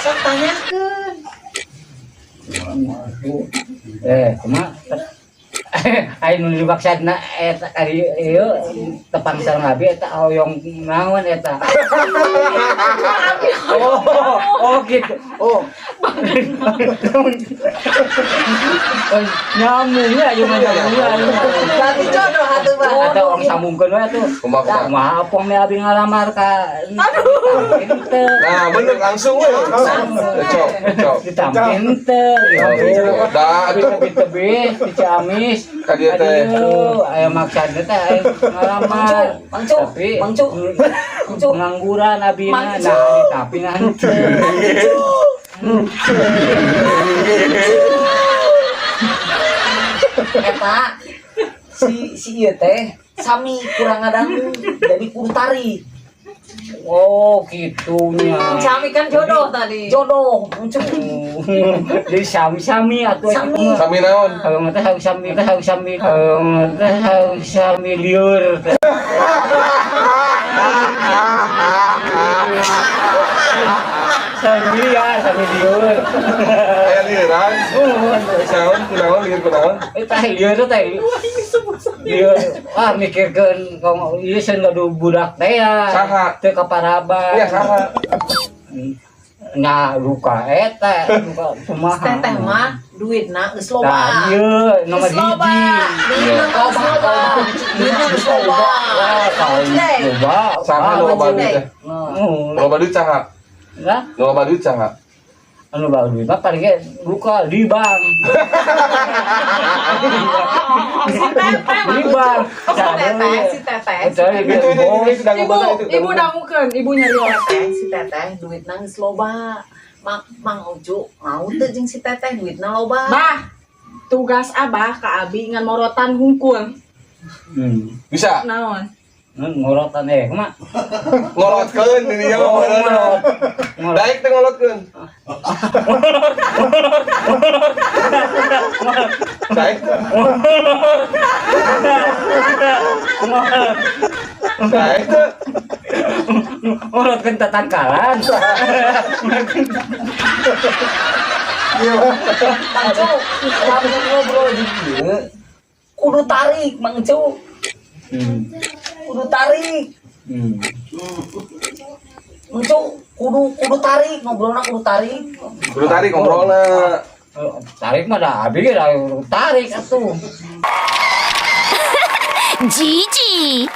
Sok tanyakeun. Kumaha? Ayo nu dimaksudna eta kali ieu tepang sareng abi eta hoyong naon eta. Oh gitu. Oh. Nyamungnya aja nyamungnya. Berarti jodoh atuh Bang. Atau orang sambungkeun we atuh. Kumaha apong me abi ngalamar ka. Nah, bener langsung we. Cocok. Ditampen teu. Da Tebih di Ciamis. ka dieu teh. Aya maksudna teh aya ngalamar. Tapi pengangguran abina nah tapi nanti. Eta si ieu teh sami kurang ngadangu jadi kudu tari. Oh gitunya. Sami kan jodoh tadi. Jodoh. Jadi sami-sami atuh Sami naon? kalau ngeteh harus sami liur. Sami liur. Aya lieuran. Saon kunaon lieur kunaon? Eta liur teh. Liur. Mikirkeun kong ieu seun gaduh budak teh ya. Saha? Teu kaparaban. Iya saha? Nah, luka eta, luka kumaha. Teteh mah duitna geus loba. Tah ieu nomor hiji. Duitna geus loba. Duitna geus loba. Loba. Saha nu loba duit teh? Loba duit saha? Nah, Nu loba duit saha? anu baru duit mah paling ge luka di bank. Di bank. Si teteh. Ibu dangukeun, ibu nyari Teteh, si teteh duitna geus loba. Mang Ucu mau teu jeung si teteh duitna loba. Bah, tugas abah ka abi ngan morotan hungkul. Bisa? Naon? Ngorotan kumaha? Ngolotkeun ini ya mah. Daek teh ngolotkeun. Daek. Daek teh. Ngorotkeun tatangkalan. Mang Ucu, lamun ngobrol di dieu kudu tarik Mang Ucu. Kudu tarik. Ucu kudu tarik ngobrolna kudu tarik. Kudu tarik ngobrolna. Tarik mah dah abi tarik atuh. Gigi.